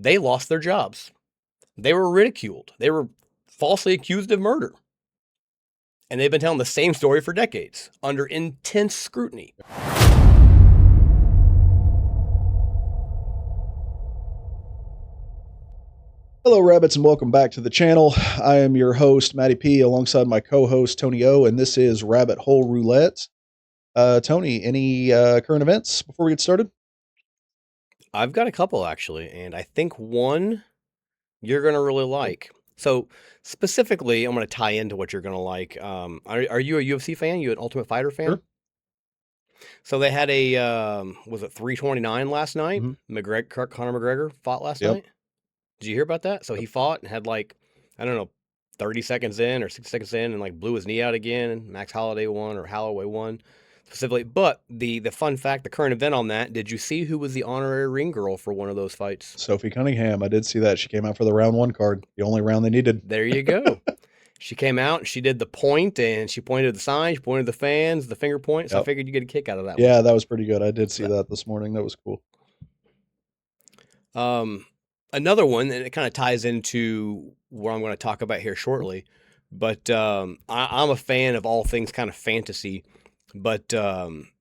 they lost their jobs. They were ridiculed. They were falsely accused of murder. And they've been telling the same story for decades under intense scrutiny. Hello, rabbits, and welcome back to the channel. I am your host, Matty P, alongside my co-host, Tony O, and this is Rabbit Hole Roulette. Tony, any current events before we get started? I've got a couple, actually, and I think one you're going to really like. So, specifically, I'm going to tie into what you're going to like. Are you a UFC fan? You an Ultimate Fighter fan? Sure. So they had a, was it 329 last night? Mm-hmm. Conor McGregor fought last night. Did you hear about that? So he fought and had like, I don't know, 30 seconds in or 60 seconds in and like blew his knee out again. And Max Holloway won specifically. But the fun fact, the current event on that, did you see who was the honorary ring girl for one of those fights? Sophie Cunningham. I did see that. She came out for the round one card, the only round they needed. There you go. She came out and she did the point and she pointed the sign, she pointed the fans, the finger point. So I figured you get a kick out of that one. Yeah, that was pretty good. I did see that this morning. That was cool. Another one, and it kind of ties into what I'm going to talk about here shortly, but I'm a fan of all things kind of fantasy, but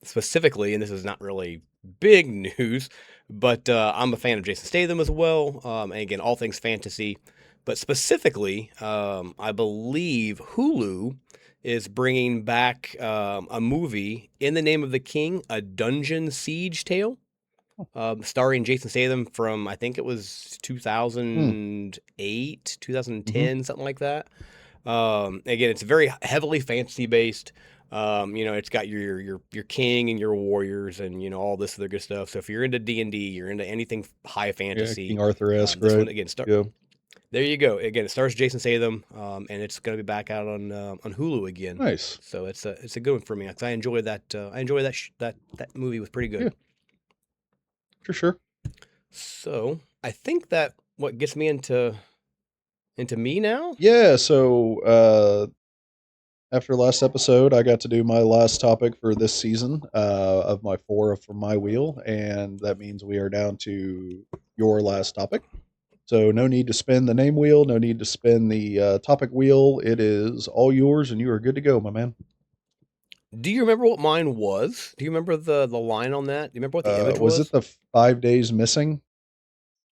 specifically, and this is not really big news, but I'm a fan of Jason Statham as well, and again, all things fantasy, but specifically, I believe Hulu is bringing back a movie, In the Name of the King, a dungeon siege tale. Starring Jason Statham from, I think it was 2008, 2010, something like that. Again, it's very heavily fantasy based. It's got your king and your warriors and, all this other good stuff. So if you're into D&D, you're into anything high fantasy. King Arthur-esque, this right? One, again, there you go. Again, it stars Jason Statham, and it's going to be back out on Hulu again. Nice. So it's a good one for me because I enjoy that. That movie was pretty good. Yeah. For sure. So I think that what gets me into me now. Yeah. So after last episode, I got to do my last topic for this season of my 4 from my wheel, and that means we are down to your last topic. So no need to spin the name wheel, no need to spin the topic wheel. It is all yours, and you are good to go, my man. Do you remember what mine was? Do you remember the line on that? Do you remember what the image was? Was it the 5 days missing?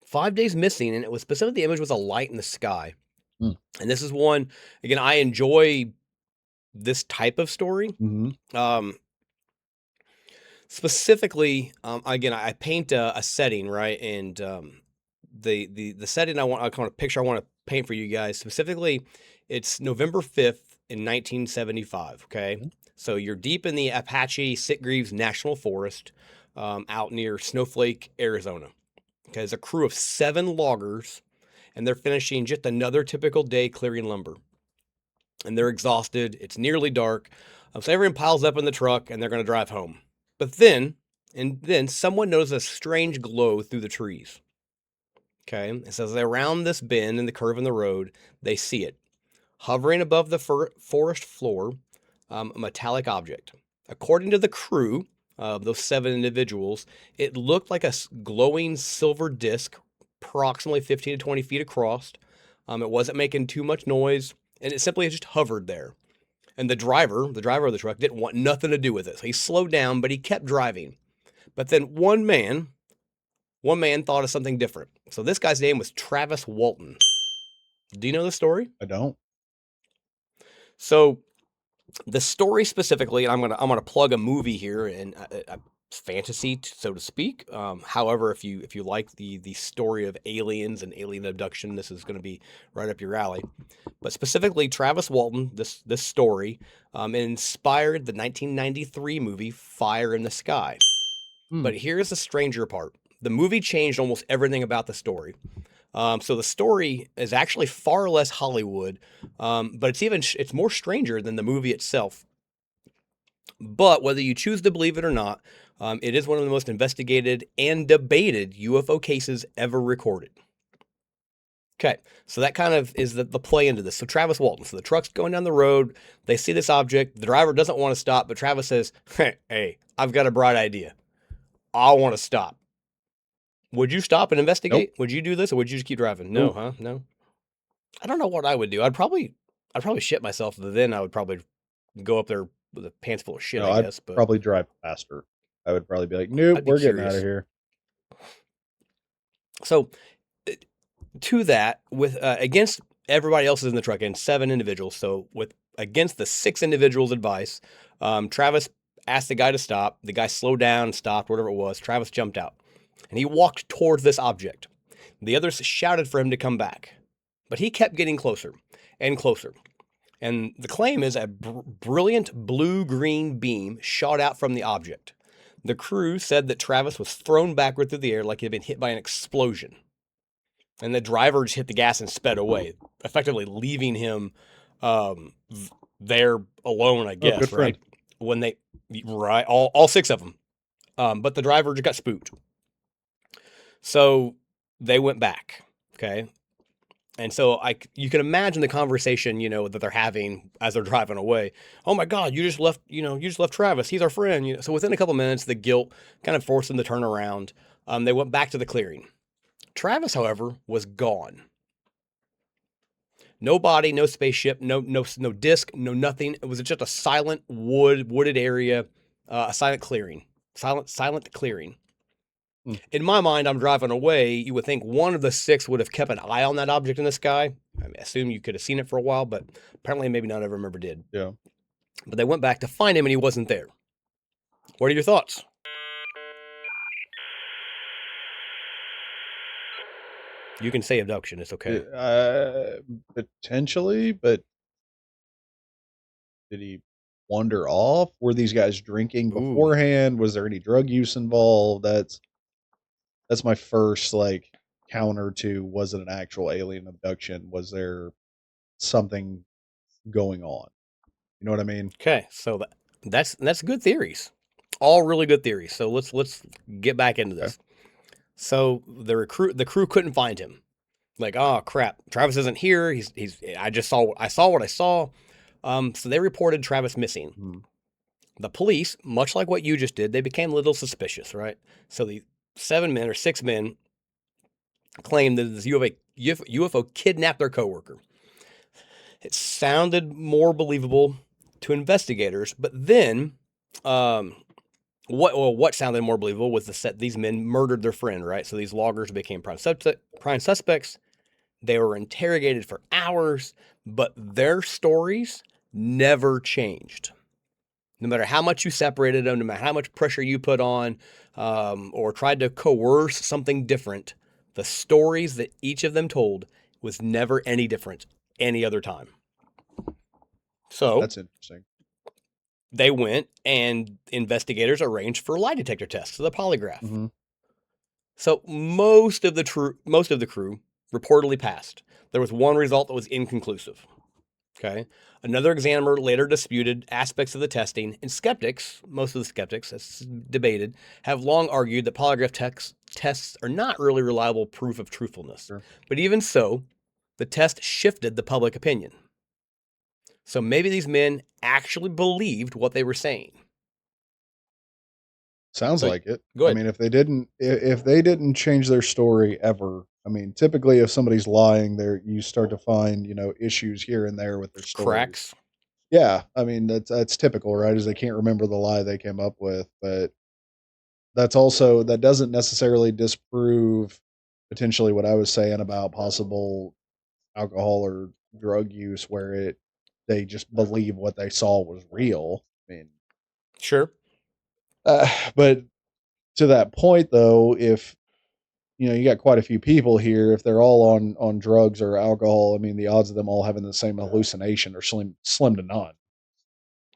5 days missing, and it was specifically the image was a light in the sky. And this is one, again, I enjoy this type of story. Specifically, again, I paint a setting, right? And the setting I want to paint for you guys, specifically, it's November 5th in 1975, okay? So you're deep in the Apache Sitgreaves National Forest out near Snowflake, Arizona. Okay, there's a crew of 7 loggers, and they're finishing just another typical day clearing lumber. And they're exhausted. It's nearly dark. So everyone piles up in the truck, and they're going to drive home. But then someone notices a strange glow through the trees. Okay, it says they're around this bend in the curve in the road. They see it. Hovering above the forest floor, a metallic object. According to the crew of those 7 individuals, it looked like a glowing silver disc, approximately 15 to 20 feet across. It wasn't making too much noise, and it simply just hovered there. And the driver of the truck didn't want nothing to do with it. So he slowed down, but he kept driving. But then one man thought of something different. So this guy's name was Travis Walton. Do you know the story? I don't. So the story specifically, and I'm gonna plug a movie here and fantasy, so to speak. However, if you like the story of aliens and alien abduction, this is going to be right up your alley. But specifically, Travis Walton, this story inspired the 1993 movie Fire in the Sky. But here's the stranger part. The movie changed almost everything about the story. So the story is actually far less Hollywood, but it's more stranger than the movie itself. But whether you choose to believe it or not, it is one of the most investigated and debated UFO cases ever recorded. Okay, so that kind of is the play into this. So Travis Walton, so the truck's going down the road, they see this object, the driver doesn't want to stop, but Travis says, hey, I've got a bright idea. I want to stop. Would you stop and Nope. investigate? Would you do this, or would you just keep driving? No, Nope. huh? No. I don't know what I would do. I'd probably shit myself. But then I would probably go up there with a pants full of shit, No, I I'd guess. But probably drive faster. I would probably be like, nope, I'd be we're getting out of curious. here. So to that, with against everybody else is in the truck and 7 individuals. So with against the 6 individuals' advice, Travis asked the guy to stop. The guy slowed down, stopped, whatever it was. Travis jumped out, and he walked towards this object. The others shouted for him to come back, but he kept getting closer and closer. And the claim is a brilliant blue-green beam shot out from the object. The crew said that Travis was thrown backward through the air like he had been hit by an explosion. And the driver just hit the gas and sped away, effectively leaving him there alone, I Oh, good guess, friend. right? When they, right, all 6 of them. But the driver just got spooked. So they went back, okay? And so you can imagine the conversation, that they're having as they're driving away. Oh my God, you just left Travis. He's our friend. So within a couple minutes, the guilt kind of forced them to turn around. They went back to the clearing. Travis, however, was gone. No body, no spaceship, no disc, no nothing. It was just a silent wooded area, a silent clearing, silent clearing. Hmm. In my mind, I'm driving away. You would think one of the 6 would have kept an eye on that object in the sky. I assume you could have seen it for a while, but apparently maybe none of them ever did. Yeah. But they went back to find him, and he wasn't there. What are your thoughts? You can say abduction. It's okay. Potentially, but did he wander off? Were these guys drinking Ooh. beforehand? Was there any drug use involved? That's my first like counter to, was it an actual alien abduction? Was there something going on? You know what I mean? Okay, so that's good theories. All really good theories. So let's get back into Okay. this. So the crew couldn't find him. Like, oh crap, Travis isn't here. He's I saw what I saw. So they reported Travis missing. Hmm. The police, much like what you just did, they became a little suspicious, right? So the 6 men claimed that this UFO kidnapped their coworker. It sounded more believable to investigators, but then what sounded more believable was these men murdered their friend, right? So these loggers became prime suspects. They were interrogated for hours, but their stories never changed. No matter how much you separated them, no matter how much pressure you put on, or tried to coerce something different, the stories that each of them told was never any different any other time. So That's interesting. they went and investigators arranged for lie detector tests, the polygraph. Mm-hmm. So most of the crew reportedly passed. There was one result that was inconclusive. Okay. Another examiner later disputed aspects of the testing, and skeptics, most of the skeptics, as debated, have long argued that polygraph tests are not really reliable proof of truthfulness. Sure. But even so, the test shifted the public opinion. So maybe these men actually believed what they were saying. Sounds So like it. go I ahead. mean, if they didn't change their story ever, I mean, typically if somebody's lying, there you start to find, issues here and there with their stories. Cracks. Yeah, I mean that's typical, right? Is they can't remember the lie they came up with, but that doesn't necessarily disprove potentially what I was saying about possible alcohol or drug use, where they just believe what they saw was real. I mean, Sure. but to that point though, if you got quite a few people here, if they're all on drugs or alcohol, I mean, the odds of them all having the same hallucination are slim to none.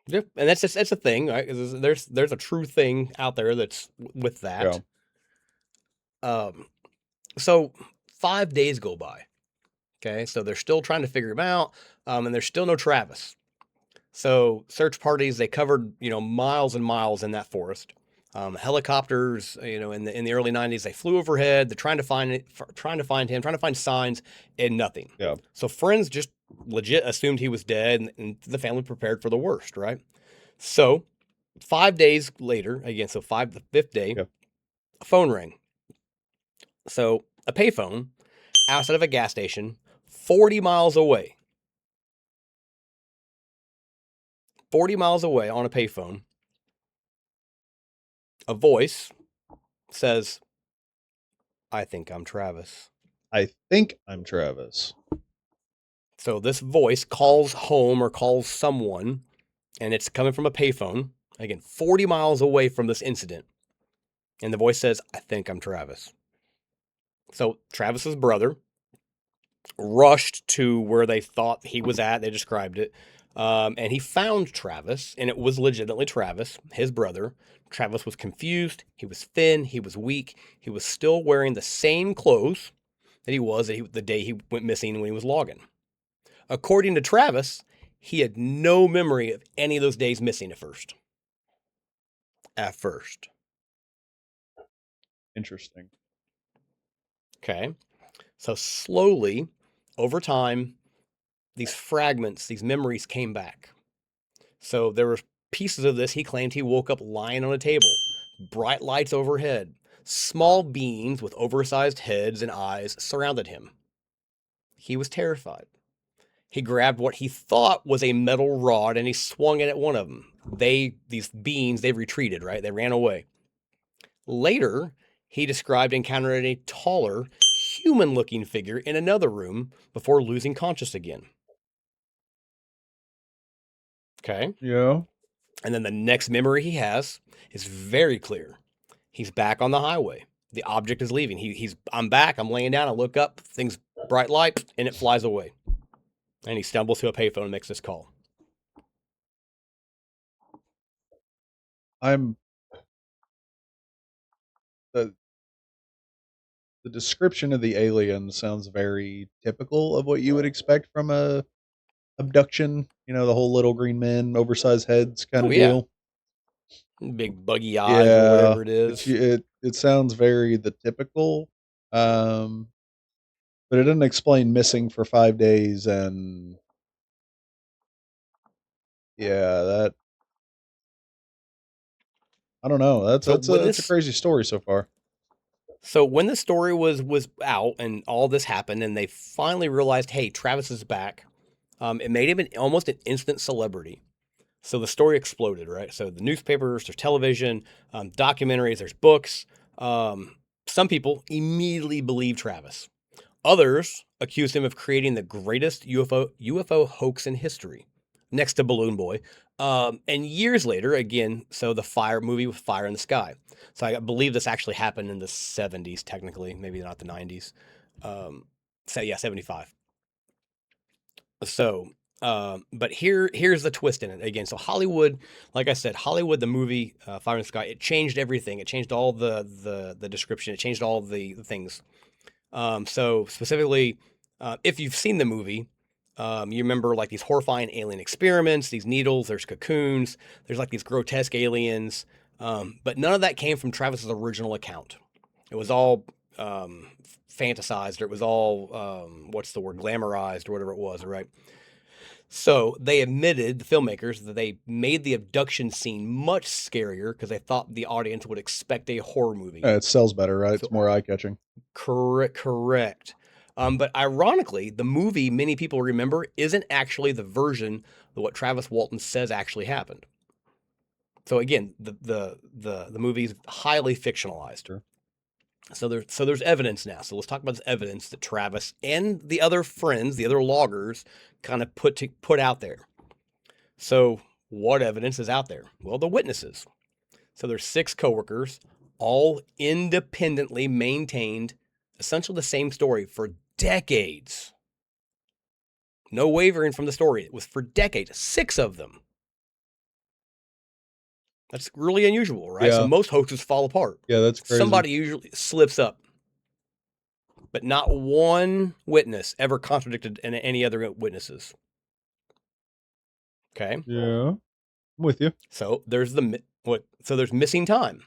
Yeah, and that's a thing, right? There's a true thing out there that's with Yeah. that. So 5 days go by. Okay, so they're still trying to figure him out, and there's still no Travis. So search parties, they covered miles and miles in that forest. Helicopters, in the early '90s, they flew overhead. They're trying to find him, trying to find signs, and nothing. Yeah. So friends just legit assumed he was dead, and the family prepared for the worst, right? So 5 days later, again, the 5th day, Yeah. a phone rang. So a payphone outside of a gas station 40 miles away. 40 miles away on a payphone, a voice says, I think I'm Travis. I think I'm Travis. So this voice calls home or calls someone, and it's coming from a payphone, again, 40 miles away from this incident. And the voice says, I think I'm Travis. So Travis's brother rushed to where they thought he was at. They described it. And he found Travis, and it was legitimately Travis, his brother. Travis was confused. He was thin. He was weak. He was still wearing the same clothes that he was the day he went missing when he was logging. According to Travis, he had no memory of any of those days missing at first. At first. Interesting. Okay. So slowly, over time, these fragments, these memories came back. So there were pieces of this. He claimed he woke up lying on a table, bright lights overhead, small beings with oversized heads and eyes surrounded him. He was terrified. He grabbed what he thought was a metal rod and he swung it at one of them. These beings, they retreated, right? They ran away. Later, he described encountering a taller, human-looking figure in another room before losing conscious again. Okay. Yeah. And then the next memory he has is very clear. He's back on the highway. The object is leaving. I'm back. I'm laying down. I look up. Things bright light, and it flies away. And he stumbles to a payphone and makes this call. I'm the the description of the alien sounds very typical of what you would expect from a abduction. You know, the whole little green men, oversized heads kind Oh of yeah, deal. big buggy eyes or Yeah, whatever it is. it sounds very the typical, um, but it didn't explain missing for 5 days and yeah, that I don't know. That's So that's a when that's a this crazy story so far. So when the story was out and all this happened, and they finally realized, hey, Travis is back, it made him almost an instant celebrity. So the story exploded, right? So the newspapers, there's television, documentaries, there's books. Some people immediately believe Travis. Others accused him of creating the greatest UFO hoax in history, next to Balloon Boy. And years later, again, so the Fire movie with Fire in the Sky. So I believe this actually happened in the 70s, technically, maybe not the 90s. So yeah, 75. So, but here's the twist in it again. So Hollywood, like I said, Hollywood, the movie Fire in the Sky, it changed everything. It changed all the description. It changed all the things. So specifically, if you've seen the movie, you remember like these horrifying alien experiments, these needles, there's cocoons, there's like these grotesque aliens. But none of that came from Travis's original account. It was all fantasized, or it was all, what's the word, glamorized, or whatever it was, right? So they admitted, the filmmakers, that they made the abduction scene much scarier because they thought the audience would expect a horror movie. It sells better, right? So It's more eye catching. correct. But ironically, the movie many people remember isn't actually the version of what Travis Walton says actually happened. So again, the movie's highly fictionalized. Sure. So there's evidence now. So let's talk about this evidence that Travis and the other friends, the other loggers, kind of put out there. So what evidence is out there? Well, the witnesses. So there's 6 coworkers, all independently maintained essentially the same story for decades. No wavering from the story. It was for decades, 6 of them. That's really unusual, right? So Yeah. most hoaxes fall apart. Yeah, that's crazy. Somebody usually slips up. But not one witness ever contradicted any other witnesses. Okay? Yeah. I'm with you. So there's missing time.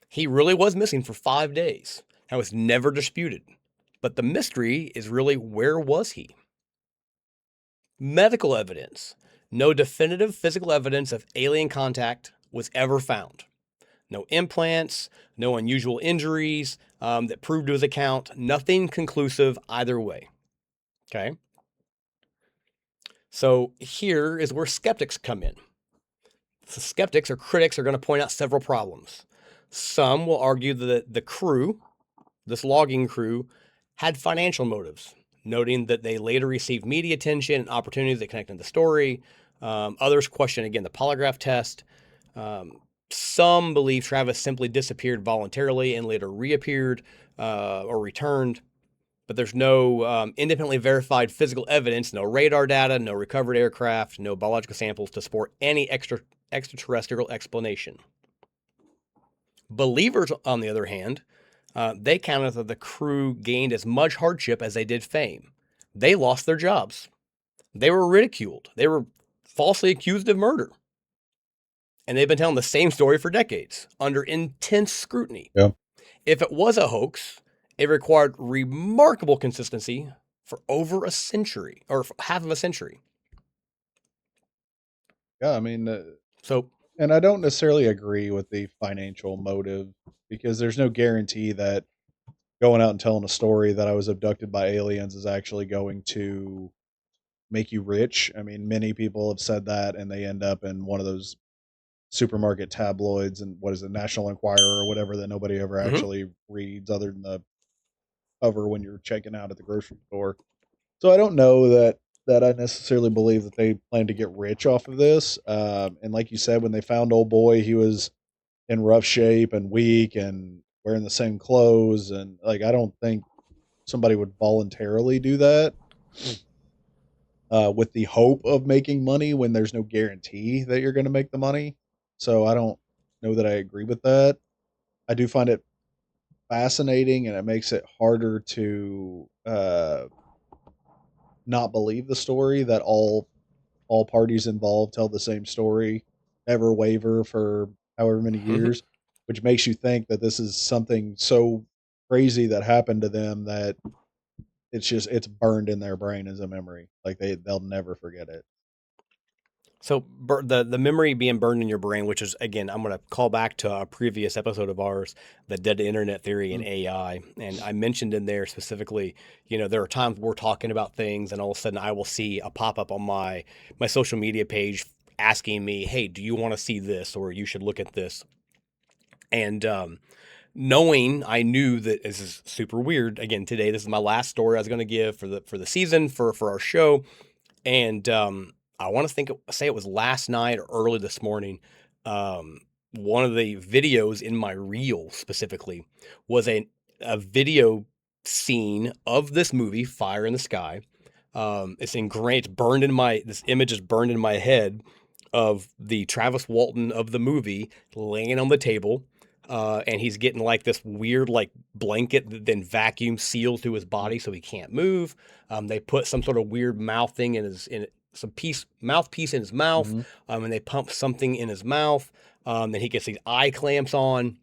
He really was missing for 5 days. That was never disputed. But the mystery is really, where was he? Medical evidence. No definitive physical evidence of alien contact was ever found. No implants, no unusual injuries that proved to his account, nothing conclusive either way. Okay. So here is where skeptics come in. So skeptics or critics are going to point out several problems. Some will argue that the crew, this logging crew, had financial motives, noting that they later received media attention and opportunities that connected the story. Others question, again, the polygraph test. Some believe Travis simply disappeared voluntarily and later reappeared or returned, but there's no independently verified physical evidence, no radar data, no recovered aircraft, no biological samples to support any extraterrestrial explanation. Believers, on the other hand, they counted that the crew gained as much hardship as they did fame. They lost their jobs. They were ridiculed. They were falsely accused of murder. And they've been telling the same story for decades under intense scrutiny. Yeah. If it was a hoax, it required remarkable consistency for over a century or half of a century. Yeah, I mean, So, and I don't necessarily agree with the financial motive because there's no guarantee that going out and telling a story that I was abducted by aliens is actually going to make you rich. I mean, many people have said that and they end up in one of those supermarket tabloids and what is it, National Enquirer or whatever that nobody ever mhm. actually reads other than the cover when you're checking out at the grocery store. So I don't know that I necessarily believe that they plan to get rich off of this. And like you said, when they found old boy, he was in rough shape and weak and wearing the same clothes, and like I don't think somebody would voluntarily do that with the hope of making money when there's no guarantee that you're going to make the money. So I don't know that I agree with that. I do find it fascinating, and it makes it harder to not believe the story that all parties involved tell the same story, never waver for however many years, which makes you think that this is something so crazy that happened to them that it's burned in their brain as a memory. Like they'll never forget it. So the memory being burned in your brain, which is again, I'm going to call back to a previous episode of ours, the dead internet theory and Mm, AI, and I mentioned in there specifically, there are times we're talking about things, and all of a sudden I will see a pop up on my social media page asking me, "Hey, do you want to see this?" or "You should look at this." And knowing I knew that this is super weird. Again, today this is my last story I was going to give for the season for our show. And I want to say it was last night or early this morning. Um, One of the videos in my reel specifically was a video scene of this movie, Fire in the Sky. It's ingrained, it's burned in this image is burned in my head of the Travis Walton of the movie laying on the table. And he's getting like this weird like blanket that then vacuum seals to his mm, body so he can't move. They put some sort of weird mouth thing in some mouthpiece in his mouth, mhm, and they pump something in his mouth. Then he gets these eye clamps on,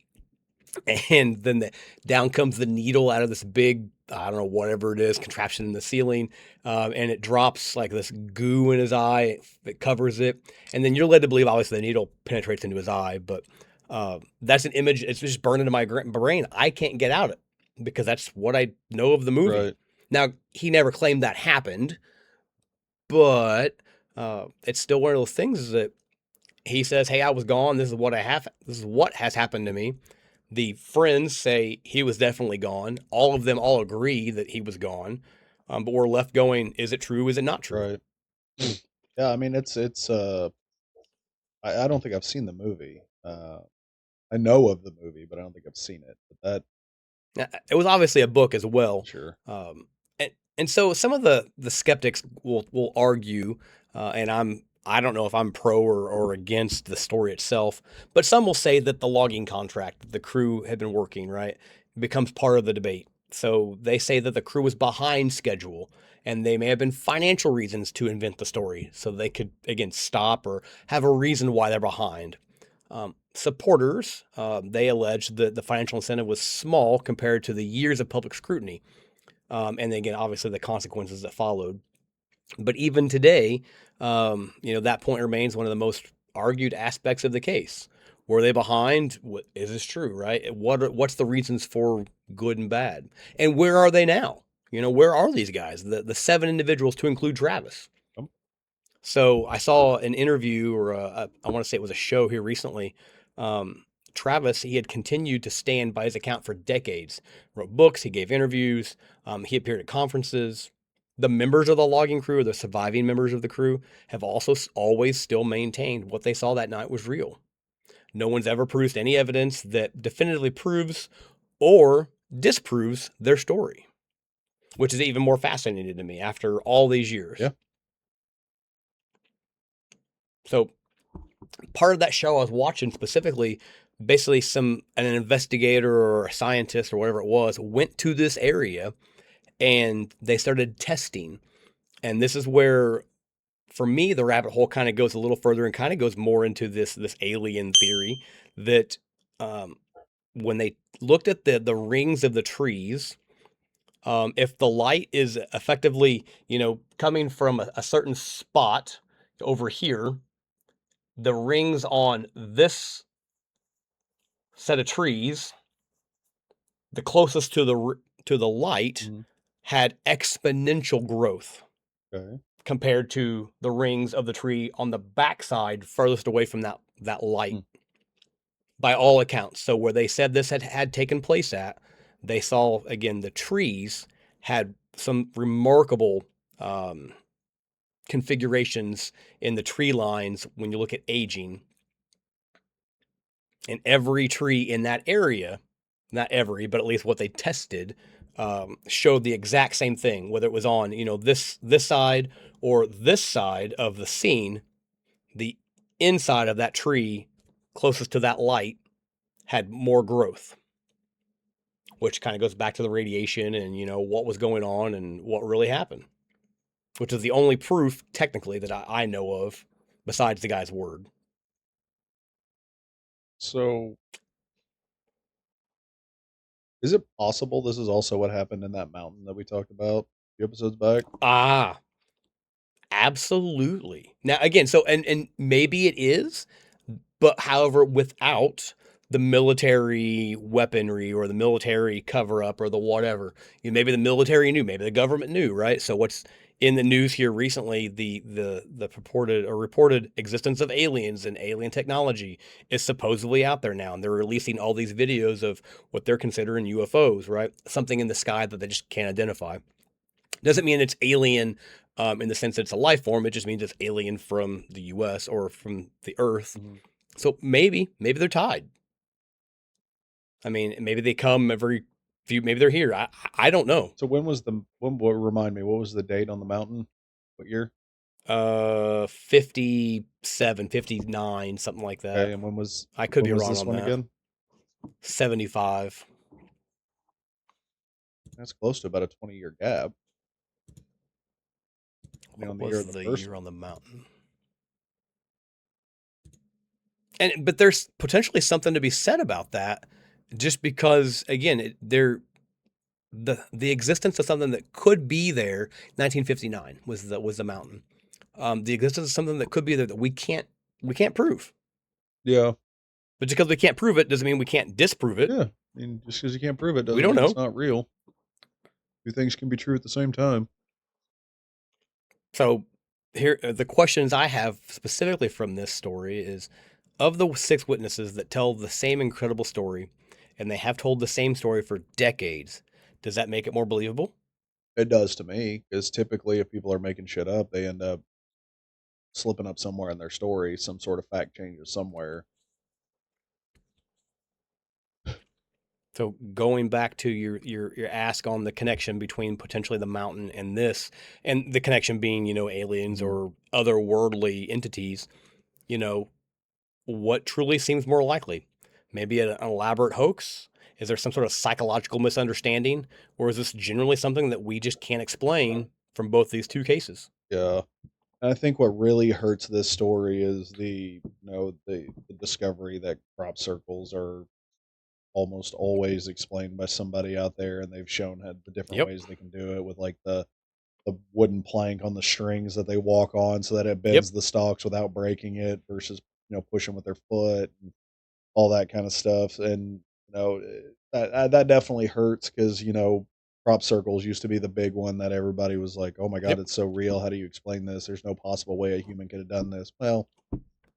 and then down comes the needle out of this big, I don't know, whatever it is, contraption in the ceiling, and it drops like this goo in his eye that covers it. And then you're led to believe, obviously, the needle penetrates into his eye, but that's an image. It's just burned into my brain. I can't get out it because that's what I know of the movie. right. Now, he never claimed that happened, but it's still one of those things that he says, "Hey, I was gone. This is what I have. This is what has happened to me." The friends say he was definitely gone. All of them all agree that he was gone. But we're left going, is it true? Is it not true? Right. Yeah, I mean it's I don't think I've seen the movie. I know of the movie, but I don't think I've seen it. But that It was obviously a book as well. sure. Um, and so some of the skeptics will argue, and I don't know if I'm pro or against the story itself, but some will say that the logging contract that the crew had been working, right, becomes part of the debate. So they say that the crew was behind schedule, and they may have been financial reasons to invent the story, so they could again stop or have a reason why they're behind. Supporters, they allege that the financial incentive was small compared to the years of public scrutiny, and again, obviously the consequences that followed. But even today, that point remains one of the most argued aspects of the case. Were they behind? Is this true, right? What's the reasons for good and bad? And where are they now? Where are these guys? The seven individuals to include Travis. Um, So I saw an interview, or I want to say it was a show here recently. Um, Travis, he had continued to stand by his account for decades. Wrote books, he gave interviews, he appeared at conferences. The members of the logging crew, or the surviving members of the crew, have also always still maintained what they saw that night was real. No one's ever produced any evidence that definitively proves or disproves their story, which is even more fascinating to me after all these years. yeah. So part of that show I was watching specifically, basically an investigator or a scientist or whatever it was went to this area and they started testing. And this is where, for me, the rabbit hole kind of goes a little further and kind of goes more into this alien theory that when they looked at the rings of the trees, if the light is effectively, coming from a certain spot over here, the rings on this set of trees, the closest to the light, Mhm. had exponential growth Okay. compared to the rings of the tree on the backside furthest away from that light, Mm. by all accounts. So where they said this had taken place at, they saw again the trees had some remarkable um, configurations in the tree lines when you look at aging. And every tree in that area, not every, but at least what they tested, showed the exact same thing, whether it was on, this side or this side of the scene. The inside of that tree closest to that light had more growth, which kind of goes back to the radiation and, what was going on and what really happened, which is the only proof technically that I know of besides the guy's word. So, is it possible this is also what happened in that mountain that we talked about a few episodes back? Ah, absolutely. Now again, so and maybe it is, but however, without the military weaponry or the military cover up or the whatever, maybe the military knew, maybe the government knew, right? So what's in the news here recently, the purported or reported existence of aliens and alien technology is supposedly out there now, and they're releasing all these videos of what they're considering UFOs, right? Something in the sky that they just can't identify. Doesn't mean it's alien in the sense that it's a life form. It just means it's alien from the U.S. or from the Earth. Mhm. So maybe they're tied. I mean, maybe they come every few. Maybe they're here. I don't know. So remind me, what was the date on the mountain? What year? 57, 59, something like that. Okay, and I could when be was wrong this on one that. again? 75. That's close to about a 20-year gap. Depending What on the year was of the the first year one. on the mountain? But there's potentially something to be said about that, just because again, the existence of something that could be there. 1959 was the mountain. The existence of something that could be there that we can't prove. Yeah, But just because we can't prove it doesn't mean we can't disprove it. yeah. I mean, just because you can't prove it We doesn't don't mean it's know. not real. Two things can be true at the same time. So here, the questions I have specifically from this story is: of the six witnesses that tell the same incredible story, and they have told the same story for decades, does that make it more believable? It does to me, because typically, if people are making shit up, they end up slipping up somewhere in their story. Some sort of fact changes somewhere. So going back to your ask on the connection between potentially the mountain and this, and the connection being aliens Mhm. or otherworldly entities, you know what truly seems more likely? Maybe an elaborate hoax? Is there some sort of psychological misunderstanding, or is this generally something that we just can't explain from both these two cases? Yeah. And I think what really hurts this story is the discovery that crop circles are almost always explained by somebody out there, and they've shown how the different Yep, ways they can do it with like the wooden plank on the strings that they walk on so that it yep. bends the stalks without breaking it versus pushing with their foot. all that kind of stuff. And that definitely hurts because crop circles used to be the big one that everybody was like, "Oh my god, Yep. it's so real. How do you explain this? There's no possible way a human could have done this." Well,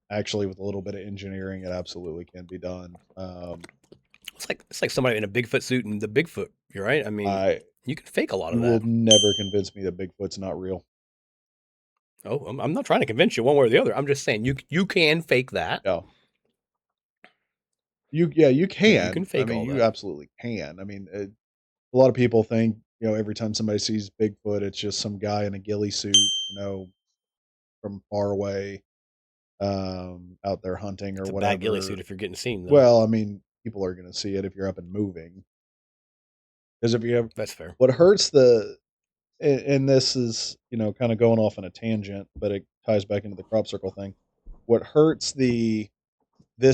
actually, with a little bit of engineering, it absolutely can be done. It's like somebody in a Bigfoot suit and the Bigfoot. You're right. I mean, I you can fake a lot You of will that. never convince me that Bigfoot's not real. Oh, I'm not trying to convince you one way or the other. I'm just saying you can fake that. Yeah, you You can can. I fake mean, all you that. absolutely can. I mean, a lot of people think every time somebody sees Bigfoot, it's just some guy in a ghillie suit, from far away, out there hunting or It's a bad ghillie whatever. suit if you're getting seen, though. Well, I mean, people are going to see it if you're up and moving. Because if you have That's fair. what hurts and this is kind of going off on a tangent, but it ties back into the crop circle thing. What hurts this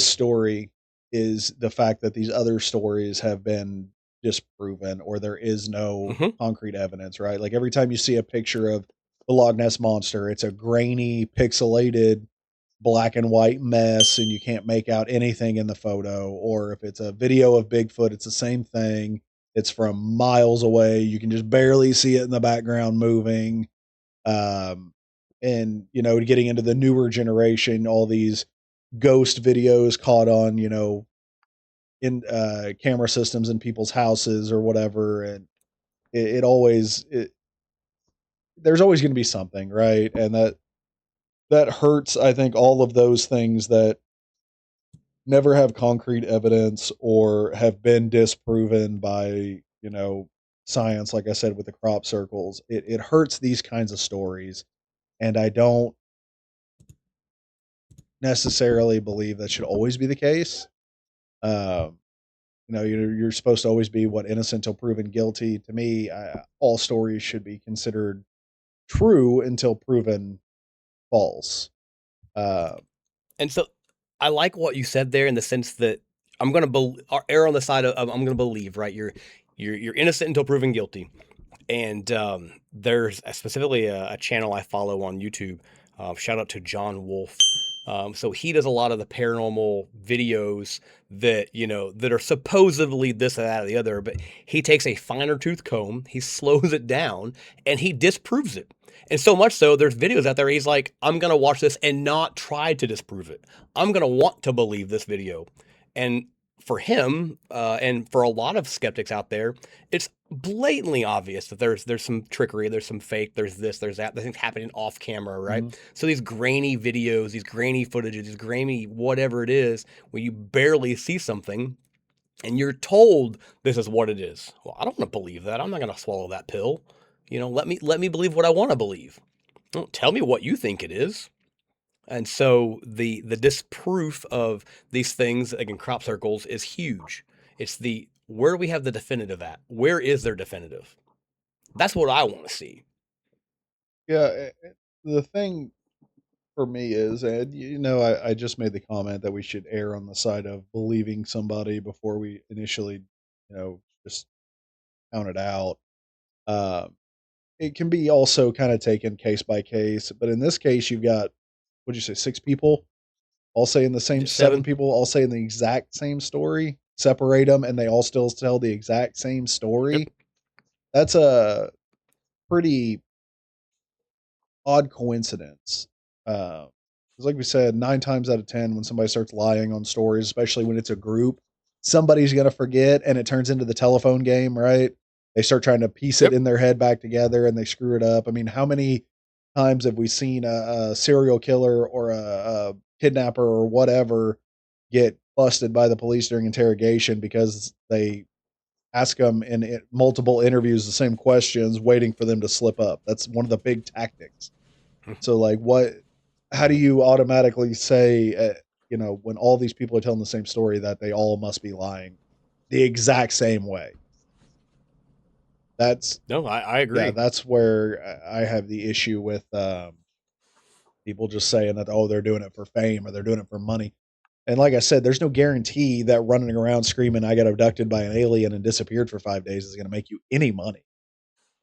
story is the fact that these other stories have been disproven or there is no Hmm. concrete evidence, right? Like every time you see a picture of the Loch Ness monster, it's a grainy, pixelated black and white mess and you can't make out anything in the photo. Or if it's a video of Bigfoot, it's the same thing. It's from miles away. You can just barely see it in the background moving. Um, and getting into the newer generation, all these ghost videos caught on in camera systems in people's houses or whatever, and it always there's always going to be something, right? And that hurts. I think all of those things that never have concrete evidence or have been disproven by science, like I said with the crop circles, it hurts these kinds of stories, and I don't necessarily believe that should always be the case. Um, you're supposed to always be innocent till proven guilty. To me, all stories should be considered true until proven false. Uh, And so I like what you said there in the sense that I'm going to err on the side of I'm going to believe, right? You're innocent until proven guilty. And there's specifically a channel I follow on YouTube. Shout out to John Wolf. So he does a lot of the paranormal videos that that are supposedly this or that or the other, but he takes a finer tooth comb, he slows it down, and he disproves it. And so much so, there's videos out there. He's like, I'm gonna watch this and not try to disprove it. I'm gonna want to believe this video. And for him, and for a lot of skeptics out there, it's blatantly obvious that there's some trickery, there's some fake, there's this, there's that, there's things happening off camera, right? mhm. So these grainy videos, these grainy footages, these grainy whatever it is, where you barely see something, and you're told this is what it is. Well, I don't want to believe that. I'm not going to swallow that pill. Let me believe what I want to believe. Don't tell me what you think it is. And so the disproof of these things, like in crop circles, is huge. It's the where do we have the definitive at? Where is there definitive? That's what I want to see. Yeah, the thing for me is, and I just made the comment that we should err on the side of believing somebody before we initially, just count it out. Um, it can be also kind of taken case by case, but in this case, you've got, what'd you say, 6 people all saying the same, 7 7. people all saying the exact same story. Separate them, and they all still tell the exact same Yep. story. That's a pretty odd coincidence. Uh, 'Cause like we said, 9 times out of 10, when somebody starts lying on stories, especially when it's a group, somebody's gonna forget, and it turns into the telephone game, right? They start trying to piece it Yep. in their head back together, and they screw it up. I mean, how many times have we seen a serial killer or a kidnapper or whatever get busted by the police during interrogation because they ask them in multiple interviews the same questions, waiting for them to slip up? That's one of the big tactics. So, like, how do you automatically say, when all these people are telling the same story, that they all must be lying the exact same way? That's, No, I yeah, agree. that's where I have the issue with people just saying that, oh, they're doing it for fame or they're doing it for money. And like I said, there's no guarantee that running around screaming, I got abducted by an alien and disappeared for 5 days is going to make you any money.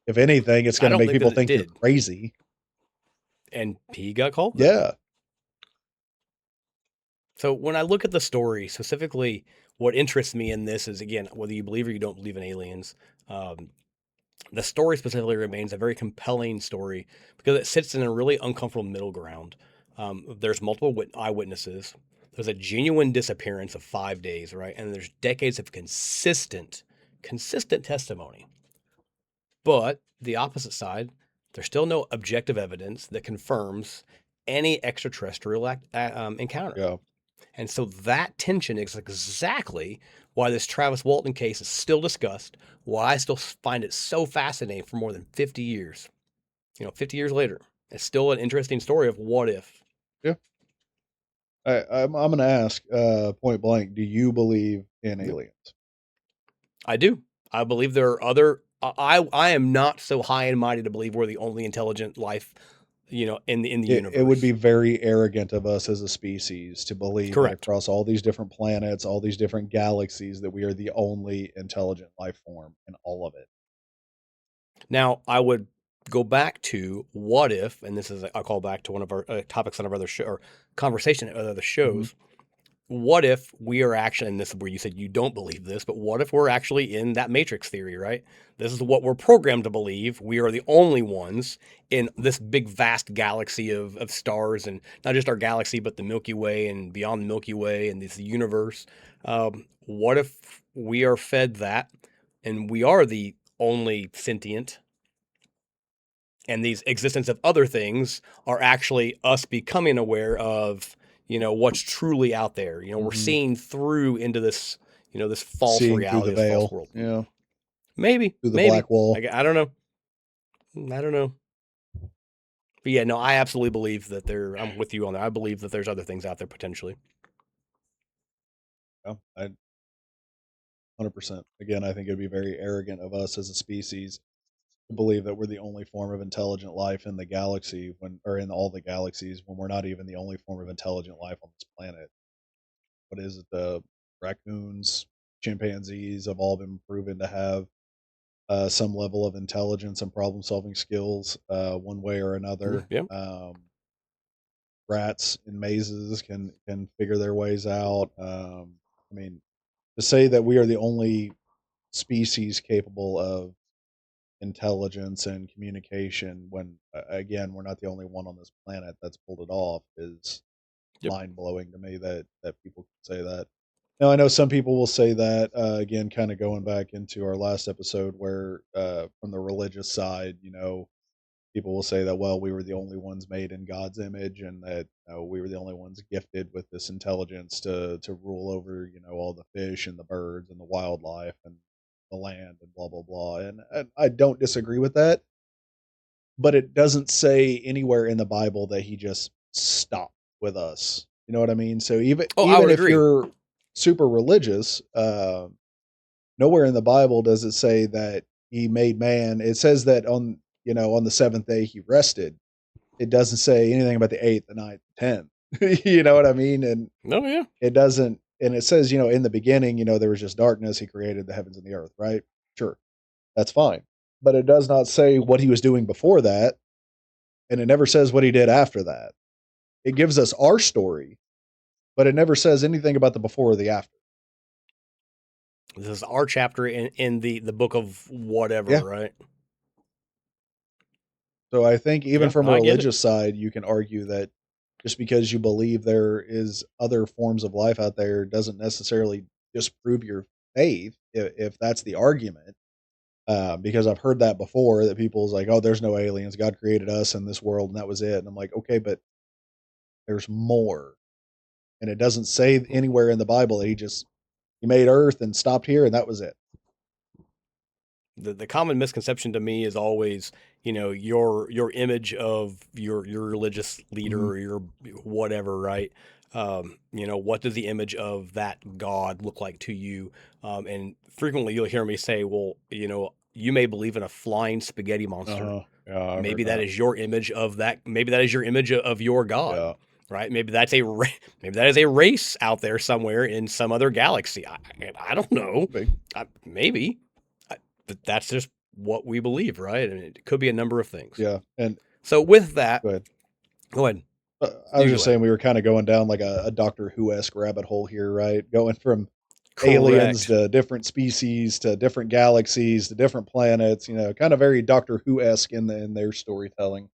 If anything, it's I going to don't make think people that it think you're did. crazy. And he got called that. Yeah. So when I look at the story, specifically, what interests me in this is, again, whether you believe or you don't believe in aliens, um, the story specifically remains a very compelling story because it sits in a really uncomfortable middle ground. There's multiple eyewitnesses. There's a genuine disappearance of 5 days, right? And there's decades of consistent testimony. But the opposite side, there's still no objective evidence that confirms any extraterrestrial encounter. Yeah. And so that tension is exactly why this Travis Walton case is still discussed, why I still find it so fascinating for more than 50 years. 50 years later, it's still an interesting story of what if. Yeah. I'm going to ask point blank, do you believe in aliens? I do. I believe there are other. I am not so high and mighty to believe we're the only intelligent life, in the It would be universe. very arrogant of us as a species to believe that Correct. across all these different planets, all these different galaxies, that we are the only intelligent life form in all of it. Now, I would go back to what if, and this is a call back to one of our topics on our other show or conversation at other Hmm. shows. What if we are actually, and this is where you said you don't believe this, but what if we're actually in that matrix theory, right? This is what we're programmed to believe. We are the only ones in this big, vast galaxy of stars, and not just our galaxy, but the Milky Way and beyond the Milky Way and this universe. What if we are fed that and we are the only sentient, and these existence of other things are actually us becoming aware of what's truly out there. We're Hmm. seeing through into this this false Seeing through the reality, this false veil, world. yeah, maybe through the maybe black wall. I don't know. I don't know. But yeah, no, I absolutely believe that I'm with you on that. I believe that there's other things out there potentially. Yeah, I 100%. Again, I think it'd be very arrogant of us as a species to believe that we're the only form of intelligent life in the galaxy or in all the galaxies, when we're not even the only form of intelligent life on this planet. What is it? The raccoons, chimpanzees have all been proven to have some level of intelligence and problem solving skills, one way or another. Yeah. Rats in mazes can figure their ways out. I mean, to say that we are the only species capable of intelligence and communication, when again we're not the only one on this planet that's pulled it off, is Yep. mind blowing to me that people can say that. Now I know some people will say that, again, kind of going back into our last episode, where from the religious side, people will say that, well, we were the only ones made in God's image, and that we were the only ones gifted with this intelligence to rule over all the fish and the birds and the wildlife and the land and blah blah blah. And I don't disagree with that, but it doesn't say anywhere in the Bible that he just stopped with us. You know what I mean? So even Oh, I even would if agree. you're super religious, nowhere in the Bible does it say that he made man. It says that on the seventh day he rested. It doesn't say anything about the eighth, the ninth, the 10th. You know what I mean? And Oh yeah. it doesn't. And it says, in the beginning, there was just darkness. He created the heavens and the earth. Right? Sure, that's fine. But it does not say what he was doing before that, and it never says what he did after that. It gives us our story, but it never says anything about the before or the after. This is our chapter in the book of whatever, Yeah. right? So I think even Yeah, from a I get it. religious side, you can argue that just because you believe there is other forms of life out there doesn't necessarily disprove your faith, if that's the argument. Because I've heard that before, that people's like, "Oh, there's no aliens. God created us in this world, and that was it." And I'm like, "Okay, but there's more." And it doesn't say anywhere in the Bible that he made Earth and stopped here, and that was it. The common misconception to me is always, your image of your religious leader Hmm. or your whatever, right? What does the image of that God look like to you? And frequently you'll hear me say, well, you may believe in a flying spaghetti Uh monster. huh. Yeah, I've heard Maybe that that. is your image of that. Maybe that is your image of your God, Yeah, right? Maybe that's maybe that is a race out there somewhere in some other galaxy. I don't know. could be. Maybe. But that's just what we believe, right? And it could be a number of things. Yeah, and So with that, go ahead. go ahead. I was You just go ahead. saying we were kind of going down like a Doctor Who-esque rabbit hole here, right? Going from aliens Correct. to different species to different galaxies to different planets, kind of very Doctor Who-esque in their storytelling.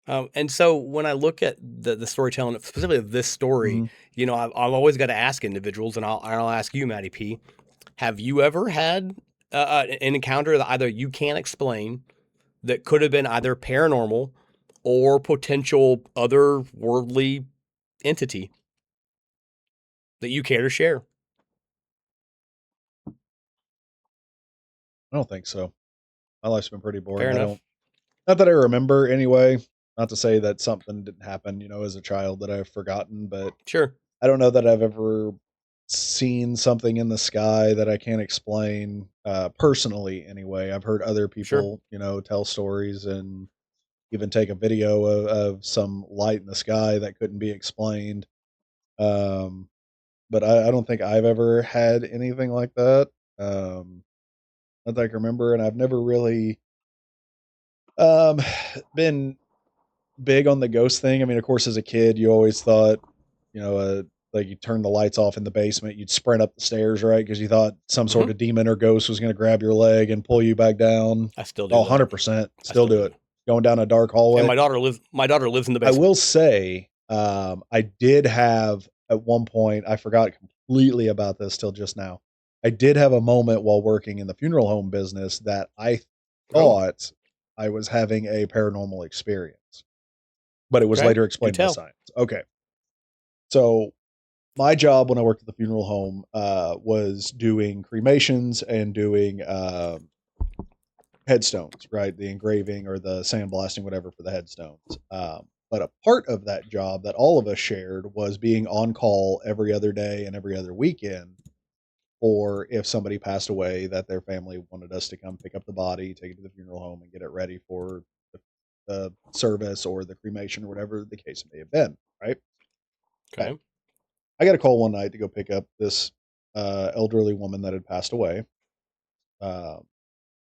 And so when I look at the storytelling, specifically of this story, Hmm. I've always got to ask individuals, and I'll ask you, Matty P. Have you ever had an encounter that either you can't explain that could have been either paranormal or potential otherworldly entity that you care to share? I don't think so. My life's been pretty Fair boring. I don't, enough. not that I remember anyway. Not to say that something didn't happen, as a child that I've forgotten, but Sure. I don't know that I've ever seen something in the sky that I can't explain, personally anyway. I've heard other Sure. people, tell stories and even take a video of some light in the sky that couldn't be explained. Um, but I don't think I've ever had anything like that. Um, not that I can remember, and I've never really um, been big on the ghost thing. I mean, of course, as a kid, you always thought, like you turn the lights off in the basement, you'd sprint up the stairs, right? Because you thought some Hmm. sort of demon or ghost was going to grab your leg and pull you back down. I still Oh, do that. 100%. I Still still do do. it. Going down a dark And hallway. my daughter lives in the I basement. will say, I did have at one point, I forgot completely about this till just now. I did have a moment while working in the funeral home business that I Oh, thought I was having a paranormal experience, but it was okay. later Do explained by tell. science. Okay. So my job when I worked at the funeral home was doing cremations and doing headstones, right? The engraving or the sandblasting, whatever, for the headstones. But a part of that job that all of us shared was being on call every other day and every other weekend for if somebody passed away that their family wanted us to come pick up the body, take it to the funeral home, and get it ready for the service or the cremation or whatever the case may have been, right? Okay. Okay. I got a call one night to go pick up this elderly woman that had passed away. Uh,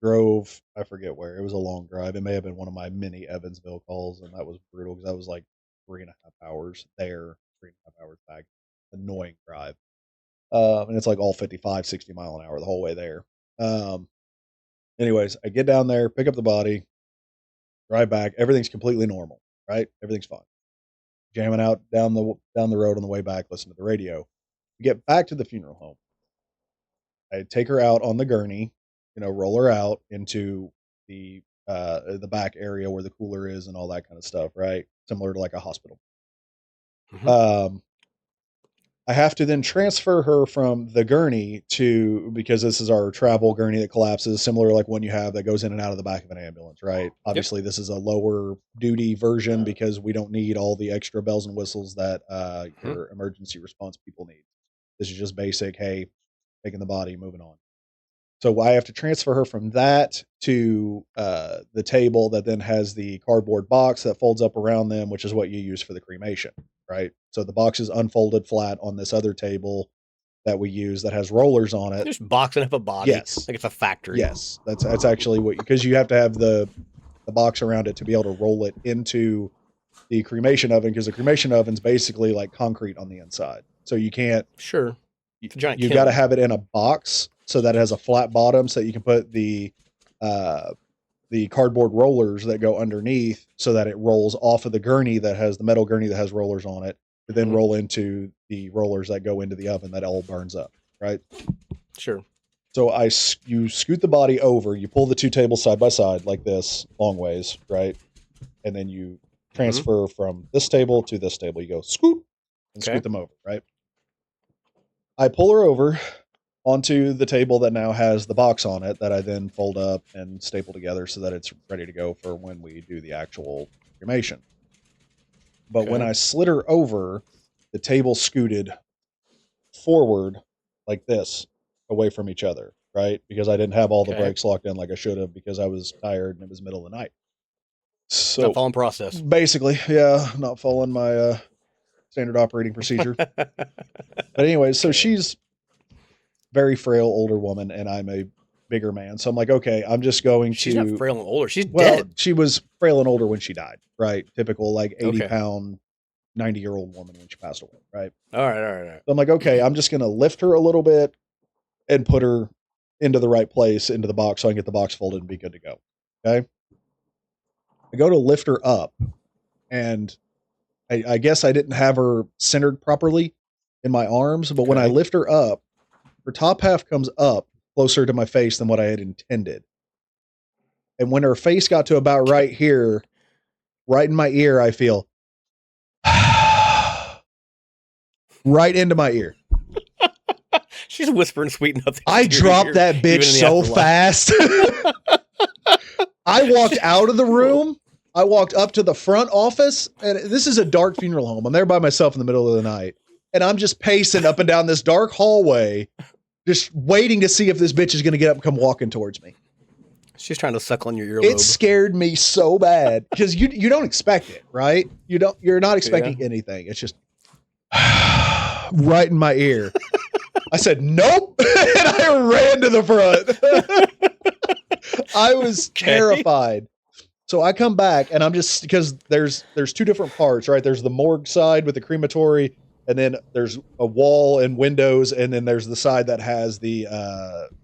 Drove, I forget where. It was a long drive. It may have been one of my many Evansville calls, and that was brutal because I was like 3.5 hours there, 3.5 hours back. Annoying drive. And it's like all 55, 60 mile an hour the whole way there. Um, Anyways, I get down there, pick up the body, drive back. Everything's completely normal, right? Everything's fine. Jamming out down the road on the way back, listen to the radio. We get back to the funeral home. I take her out on the gurney, roll her out into the back area where the cooler is and all that kind of stuff, right? Similar to like a hospital. Hmm. Um, I have to then transfer her from the gurney to because this is our travel gurney that collapses, similar to like one you have that goes in and out of the back of an ambulance, right? Yep. Obviously, this is a lower duty version because we don't need all the extra bells and whistles that Hmm. your emergency response people need. This is just basic. Hey, taking the body, moving on. So I have to transfer her from that to the table that then has the cardboard box that folds up around them, which is what you use for the cremation, right? So the box is unfolded flat on this other table that we use that has rollers on it. Just boxing up a body Yes, like it's a factory. yes, that's actually what because you have to have the box around it to be able to roll it into the cremation oven because the cremation oven's basically like concrete on the inside, so you can't Sure. you, It's a giant you got to kiln. have it in a box so that it has a flat bottom so that you can put uh, the cardboard rollers that go underneath so that it rolls off of the gurney that has the metal gurney that has rollers on it to then Hmm. roll into the rollers that go into the oven that all burns up, right? Sure. So you scoot the body over, you pull the two tables side by side like this, long ways, right? And then you Hmm. transfer from this table to this table. You go scoot and Okay. scoot them over, right? I pull her over onto the table that now has the box on it that I then fold up and staple together so that it's ready to go for when we do the actual cremation. But when Okay. I slid her over, the table scooted forward like this, away from each other, right? Because I didn't have all the Okay. brakes locked in like I should have because I was tired and it was middle of the night. Not So following process. basically, yeah, not following my standard operating procedure. But anyway, so Okay. she's very frail older woman and I'm a bigger man. So I'm like, okay, I'm just going She's to. not frail and older. She's Well, dead. she was frail and older when she died, right? Typical like 80 Okay. pound, 90-year-old woman when she passed away, right? All right. So I'm like, okay, I'm just gonna lift her a little bit and put her into the right place into the box so I can get the box folded and be good to go. Okay. I go to lift her up, and I guess I didn't have her centered properly in my arms, but when I Okay. lift her up, her top half comes up closer to my face than what I had intended. And when her face got to about right here, right in my ear, I feel right into my ear. She's whispering sweet nothings. I to your dropped ear, that even bitch in the so afterlife. fast. I walked out of the room. I walked up to the front office, and this is a dark funeral home. I'm there by myself in the middle of the night, and I'm just pacing up and down this dark hallway, just waiting to see if this bitch is going to get up and come walking towards me. She's trying to suckle on your earlobe. It scared me so bad because you don't expect it, right? You're not expecting anything. It's just right in my ear. I said nope, and I ran to the front. I was terrified. So I come back, and I'm just, because there's two different parts, right? There's the morgue side with the crematory, and then there's a wall and windows, and then there's the side that has the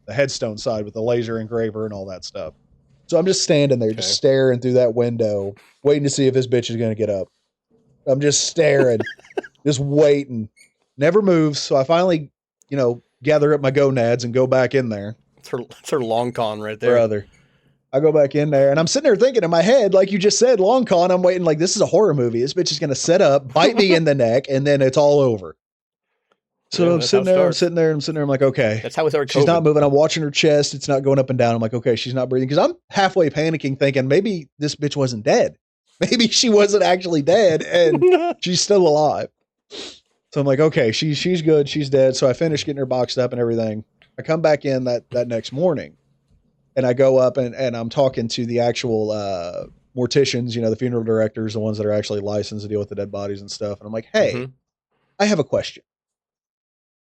headstone side with the laser engraver and all that stuff. So I'm just standing there, just staring through that window, waiting to see if this bitch is going to get up. I'm just staring, just waiting. Never moves. So I finally, gather up my gonads and go back in there. It's her long con right there. Brother. I go back in there, and I'm sitting there thinking in my head, like you just said, long con, I'm waiting like this is a horror movie. This bitch is going to set up, bite me in the neck, and then it's all over. So I'm sitting there. I'm like, okay. That's how we started COVID. She's not moving. I'm watching her chest. It's not going up and down. I'm like, okay, she's not breathing. Because I'm halfway panicking, thinking maybe this bitch wasn't dead. Maybe she wasn't actually dead, and she's still alive. So I'm like, okay, she's good. She's dead. So I finish getting her boxed up and everything. I come back in that next morning. And I go up and I'm talking to the actual morticians, the funeral directors, the ones that are actually licensed to deal with the dead bodies and stuff. And I'm like, hey, I have a question.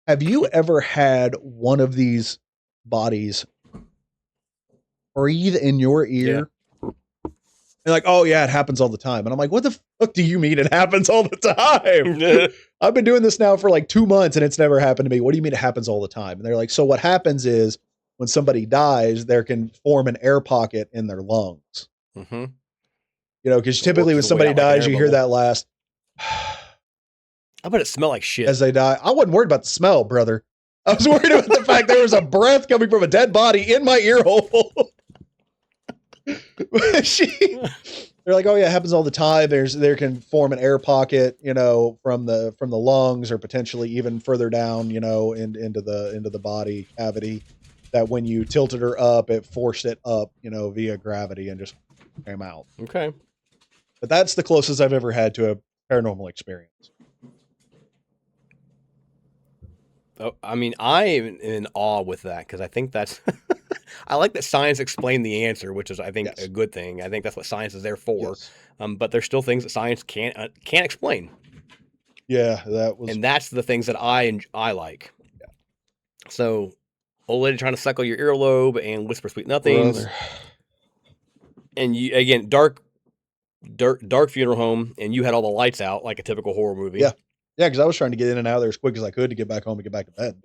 Have you ever had one of these bodies breathe in your ear? Yeah. And like, oh yeah, it happens all the time. And I'm like, what the fuck do you mean it happens all the time? I've been doing this now for like 2 months and it's never happened to me. What do you mean it happens all the time? And they're like, so what happens is, when somebody dies, there can form an air pocket in their lungs. Mm-hmm. Because typically when somebody dies, you hear that last. I bet it smelled like shit as they die. I wasn't worried about the smell, brother. I was worried about the fact there was a breath coming from a dead body in my ear hole. They're like, oh yeah, it happens all the time. There can form an air pocket, from the lungs or potentially even further down, into the body cavity. That when you tilted her up, it forced it up, via gravity and just came out. Okay. But that's the closest I've ever had to a paranormal experience. Oh, I mean, I am in awe with that because I think that's, I like that science explained the answer, which is, I think, a good thing. I think that's what science is there for. Yes. But there's still things that science can't explain. Yeah, and that's the things that I like. Yeah. So, old lady trying to suckle your earlobe and whisper sweet nothings. Brother. And you, again, dark funeral home, and you had all the lights out like a typical horror movie. Yeah. Yeah, because I was trying to get in and out of there as quick as I could to get back home and get back to bed.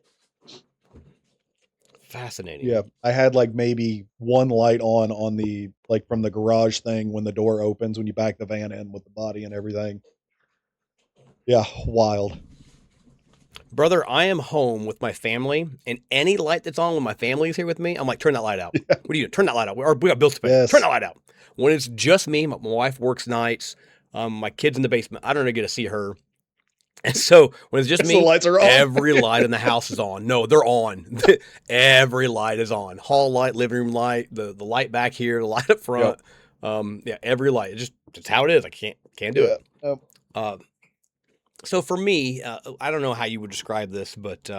Fascinating. Yeah. I had like maybe one light on the, like from the garage thing when the door opens, when you back the van in with the body and everything. Yeah, wild. Brother, I am home with my family, and any light that's on when my family's here with me, I'm like, turn that light out. Yeah. What are you doing? Turn that light out. We got bills to pay. Yes. Turn that light out. When it's just me, my wife works nights, my kid's in the basement. I don't get to see her. And so when it's just me, the lights are on. Every light in the house is on. No, they're on. Every light is on. Hall light, living room light, the light back here, the light up front. Yep. Every light. It's how it is. I can't do it. Yep. So for me, I don't know how you would describe this, but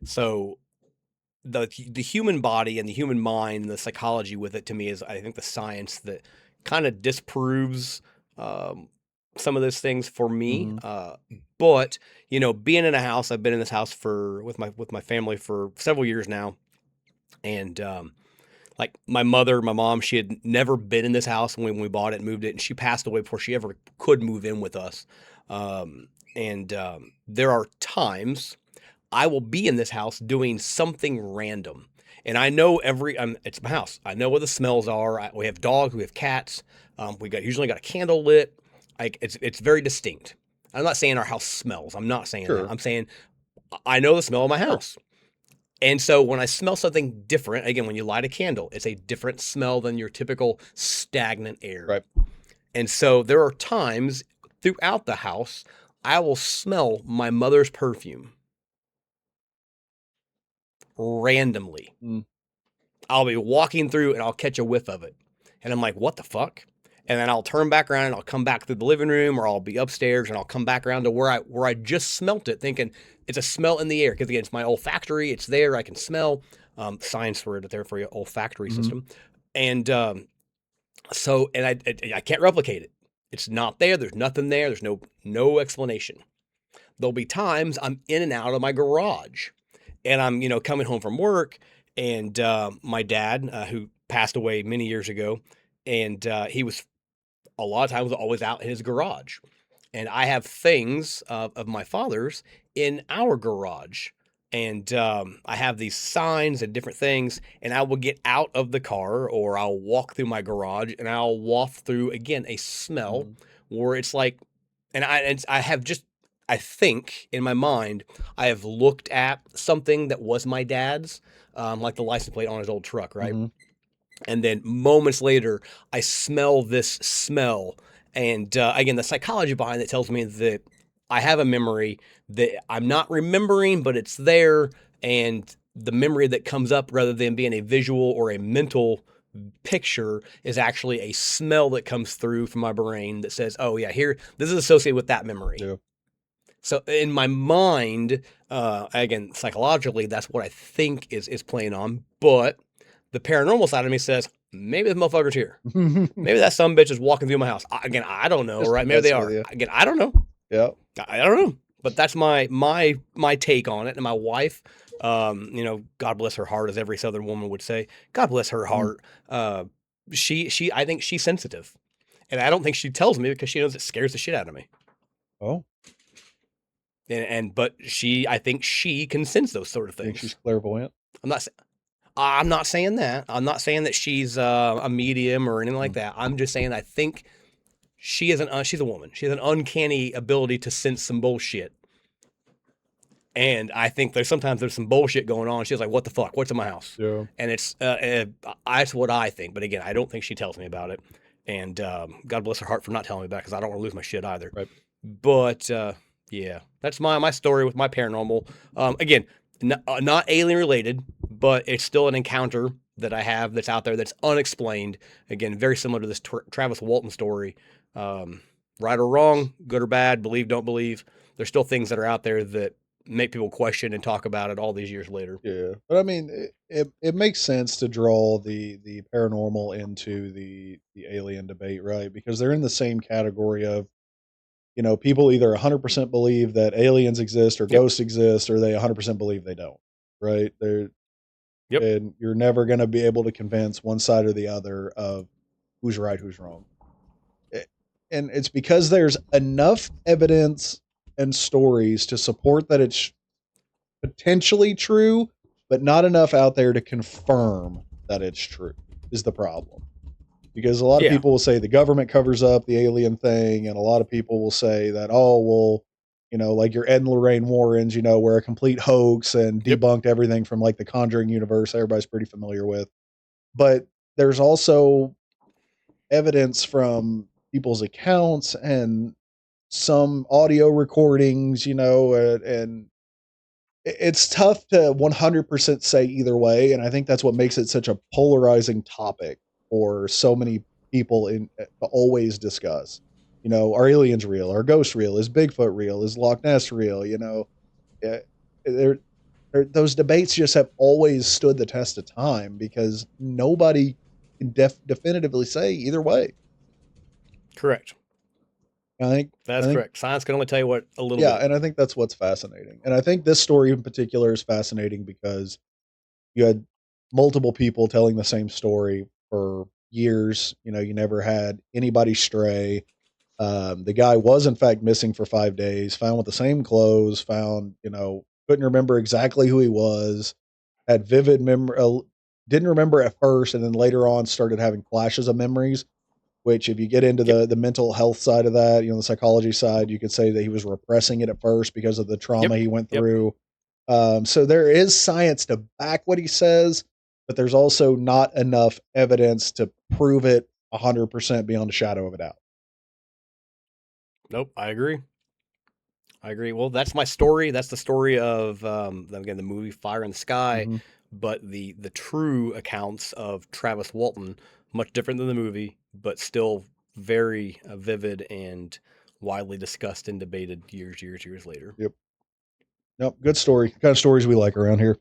so the human body and the human mind and the psychology with it to me is, I think, the science that kind of disproves some of those things for me. Mm-hmm. But being in a house, I've been in this house with my family for several years now, And like my mom, she had never been in this house when we bought it and moved it, and she passed away before she ever could move in with us. And there are times I will be in this house doing something random. And I know it's my house. I know where the smells are. We have dogs, we have cats. Usually got a candle lit. Like it's very distinct. I'm not saying our house smells. I'm not saying that. Sure. I'm saying I know the smell of my Sure. house. And so when I smell something different, again, when you light a candle, it's a different smell than your typical stagnant air. Right. And so there are times throughout the house I will smell my mother's perfume randomly. Mm. I'll be walking through and I'll catch a whiff of it. And I'm like, what the fuck? And then I'll turn back around and I'll come back through the living room, or I'll be upstairs and I'll come back around to where I just smelt it, thinking it's a smell in the air. Because again, it's my olfactory. It's there. I can smell. Science word there for your olfactory Mhm. system. And I can't replicate it. It's not there. There's nothing there. There's no explanation. There'll be times I'm in and out of my garage, and I'm coming home from work, and my dad, who passed away many years ago, and he was a lot of times always out in his garage, and I have things of my father's in our garage. And I have these signs and different things, and I will get out of the car, or I'll walk through my garage, and I'll waft through again a smell Mhm. where it's like, and I have just, I think in my mind I have looked at something that was my dad's, like the license plate on his old truck, right? Mhm. And then moments later, I smell this smell. And again, the psychology behind it tells me that I have a memory that I'm not remembering, but it's there. And the memory that comes up, rather than being a visual or a mental picture, is actually a smell that comes through from my brain that says, oh, yeah, here, this is associated with that memory. Yeah. So in my mind, again, psychologically, that's what I think is playing on. But the paranormal side of me says, maybe the motherfucker's here. Maybe that some bitch is walking through my house. Again, I don't know, Just right? Maybe they messing with are. you. Again, I don't know. Yeah. I don't know. But that's my take on it. And my wife, God bless her heart, as every Southern woman would say. God bless her Mm. heart. I think she's sensitive, and I don't think she tells me because she knows it scares the shit out of me. Oh, But I think she can sense those sort of you think she's things. clairvoyant? I'm not I'm not saying that. I'm not saying that she's a medium or anything like Mm. that. I'm just saying I think she's a woman. She has an uncanny ability to sense some bullshit. And I think sometimes there's some bullshit going on. She's like, "What the fuck? What's in my house?" Yeah. And that's what I think. But again, I don't think she tells me about it. And God bless her heart for not telling me about it, because I don't want to lose my shit either. Right. But yeah, that's my story with my paranormal. Again, not alien related, but it's still an encounter that I have that's out there that's unexplained. Again, very similar to this Travis Walton story. Right or wrong, good or bad, believe, don't believe. There's still things that are out there that make people question and talk about it all these years later. Yeah. But I mean, it makes sense to draw the paranormal into the alien debate, right? Because they're in the same category of, people either 100% believe that aliens exist or Yep. ghosts exist, or they 100% believe they don't, right? Yep. And you're never going to be able to convince one side or the other of who's right, who's wrong. A- And it's because there's enough evidence and stories to support that it's potentially true, but not enough out there to confirm that it's true, is the problem. Because a lot of Yeah. people will say the government covers up the alien thing, and a lot of people will say that, oh, well, like your Ed and Lorraine Warrens, were a complete hoax and Yep. debunked everything from like the Conjuring universe everybody's pretty familiar with. But there's also evidence from people's accounts and some audio recordings, and it's tough to 100% say either way, and I think that's what makes it such a polarizing topic for so many people to always discuss. Are aliens real? Are ghosts real? Is Bigfoot real? Is Loch Ness real? Eh, there, those debates just have always stood the test of time because nobody can definitively say either way. Correct. I think, I That's think, correct. Science can only tell you what a little yeah, bit. and I think that's what's fascinating. And I think this story in particular is fascinating because you had multiple people telling the same story for years. You know, you never had anybody stray. The guy was in fact missing for 5 days, found with the same clothes, found, you know, couldn't remember exactly who he was, had vivid memory, didn't remember at first, and then later on started having flashes of memories. Which, if you get into Yep. the mental health side of that, you know, the psychology side, you could say that he was repressing it at first because of the trauma Yep. he went Yep. through. So there is science to back what he says, but there's also not enough evidence to prove it 100% beyond a shadow of a doubt. Nope. I agree. I agree. Well, that's my story. That's the story of again the movie Fire in the Sky, Hmm. but the true accounts of Travis Walton, much different than the movie, but still very vivid and widely discussed and debated years later. Yep. Nope. Good story. Kind of stories we like around here.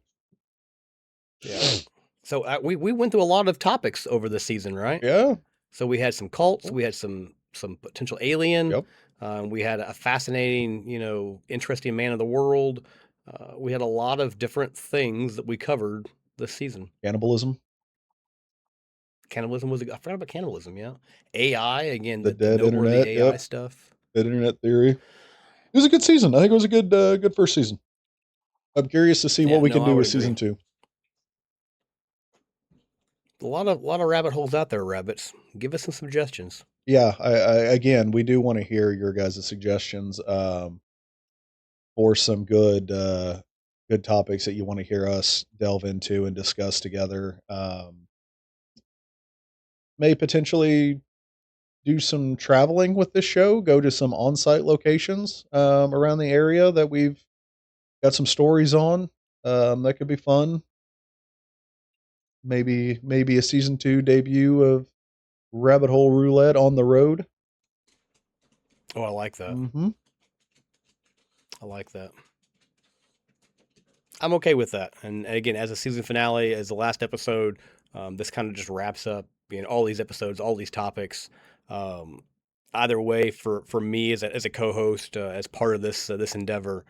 Yeah. So we went through a lot of topics over this season, right? Yeah. So we had some cults, Cool. we had some potential alien, Yep. we had a fascinating, interesting man of the world. We had a lot of different things that we covered this season. Cannibalism. Cannibalism was I forgot about cannibalism. Yeah, AI again, The the dead noteworthy internet. AI Yep. stuff. Dead internet theory. It was a good season. I think it was a good first season. I'm curious to see what Yeah, we no, can I do would with agree. season two. A lot of rabbit holes out there, rabbits. Give us some suggestions. Yeah, I again, we do want to hear your guys' suggestions for some good topics that you want to hear us delve into and discuss together. May potentially do some traveling with this show, go to some on-site locations around the area that we've got some stories on. That could be fun. Maybe a season two debut of Rabbit Hole Roulette on the road. Oh, I like that. Hmm. I like that. I'm okay with that. And again, as a season finale, as the last episode, this kind of just wraps up all these episodes, all these topics. Um, Either way, for me as a co-host, as part of this endeavor,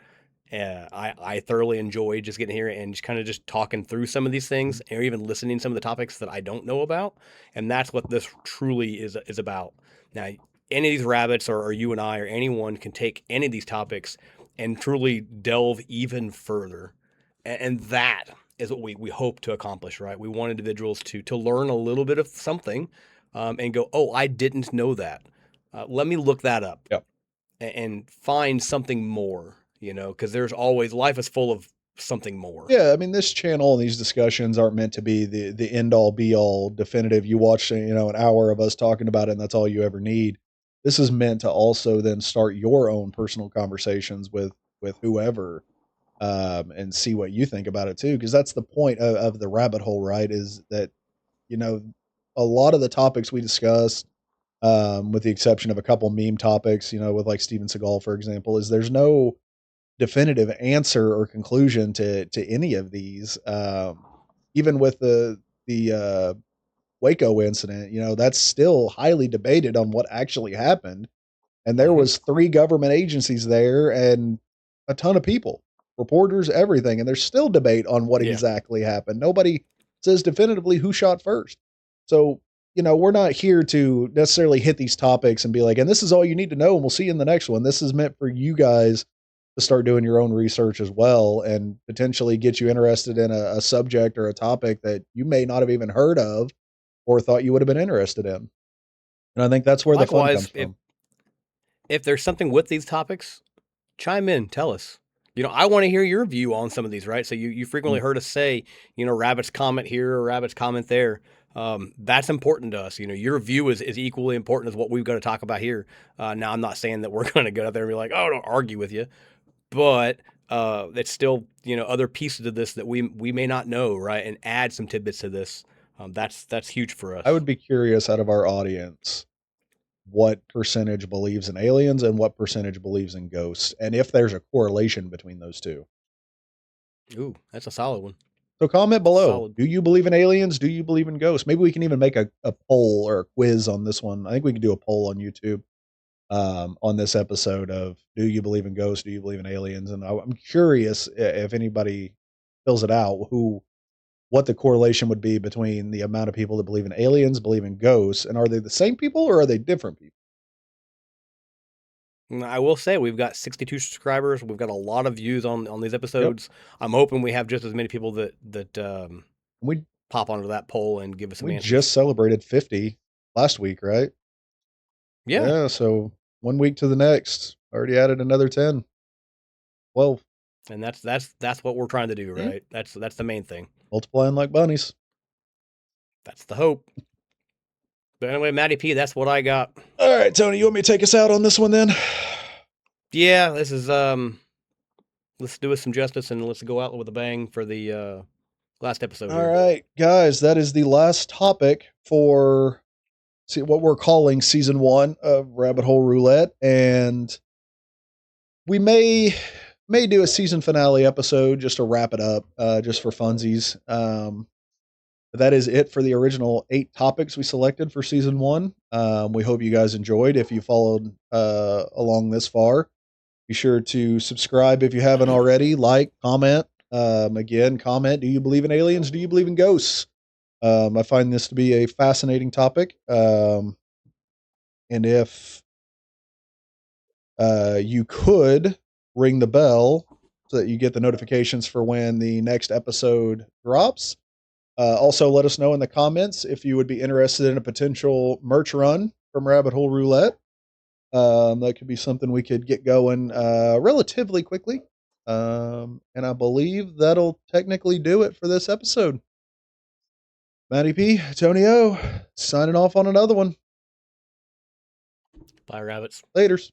I thoroughly enjoy just getting here and just kind of just talking through some of these things, or even listening to some of the topics that I don't know about, and that's what this truly is about. Now, any of these rabbits, or you and I, or anyone can take any of these topics and truly delve even further, and that is what we hope to accomplish, right? We want individuals to learn a little bit of something, and go, oh, I didn't know that. Let me look that up Yeah. and find something more, because there's always life is full of something more. Yeah, I mean, this channel and these discussions aren't meant to be the end all be all definitive. You watch, you know, an hour of us talking about it, and that's all you ever need. This is meant to also then start your own personal conversations with whoever, and see what you think about it too. Because that's the point of the rabbit hole, right? Is that, you know, a lot of the topics we discuss, with the exception of a couple meme topics, you know, with like Steven Seagal, for example, is there's no definitive answer or conclusion to any of these. Even with the Waco incident, you know, that's still highly debated on what actually happened. And there Hmm. was three government agencies there and a ton of people, reporters, everything, and there's still debate on what Yeah. exactly happened. Nobody says definitively who shot first. So, you know, we're not here to necessarily hit these topics and be like, and this is all you need to know, and we'll see you in the next one. This is meant for you guys to start doing your own research as well and potentially get you interested in a subject or a topic that you may not have even heard of or thought you would have been interested in. And I think that's where the fun comes Likewise, if from. if there's something with these topics, chime in, tell us. I want to hear your view on some of these, right? So you frequently Mm. heard us say, rabbits comment here or rabbits comment there. That's important to us. Your view is equally important as what we've got to talk about here. Now, I'm not saying that we're going to go out there and be like, oh, don't argue with you, but it's still other pieces of this that we may not know, right? And add some tidbits to this. That's huge for I us. would be curious out of our audience what percentage believes in aliens and what percentage believes in ghosts, and if there's a correlation between those two. Ooh, that's a solid one. So comment That's a below. solid. Do you believe in aliens? Do you believe in ghosts? Maybe we can even make a poll or a quiz on this one. I think we could do a poll on YouTube, on this episode of do you believe in ghosts? Do you believe in aliens? And I'm curious if anybody fills it out, who what the correlation would be between the amount of people that believe in aliens, believe in ghosts, and are they the same people or are they different people? I will say we've got 62 subscribers. We've got a lot of views on these Yep. episodes. I'm hoping we have just as many people that We pop onto that poll and give us some we answers. just celebrated 50 last week, right? Yeah, Yeah, so 1 week to the next, already added another 10. 12. and that's what we're trying to do, Yeah. right? That's the main thing. Multiplying like bunnies. That's the hope. But anyway, Matty P, that's what I got. All right, Tony, you want me to take us out on this one then? Yeah, this is let's do us some justice and let's go out with a bang for the last episode All here. right, guys, that is the last topic for what we're calling season 1 of Rabbit Hole Roulette, and we may do a season finale episode just to wrap it up, just for funsies. But that is it for the original 8 topics we selected for season 1. We hope you guys enjoyed. If you followed along this far, be sure to subscribe if you haven't already. Like, comment. Again, comment. Do you believe in aliens? Do you believe in ghosts? I find this to be a fascinating topic. And if you could ring the bell so that you get the notifications for when the next episode drops. Also, let us know in the comments if you would be interested in a potential merch run from Rabbit Hole Roulette. That could be something we could get going relatively quickly. And I believe that'll technically do it for this episode. Matty P, Tony O, signing off on another one. Bye, rabbits. Laters.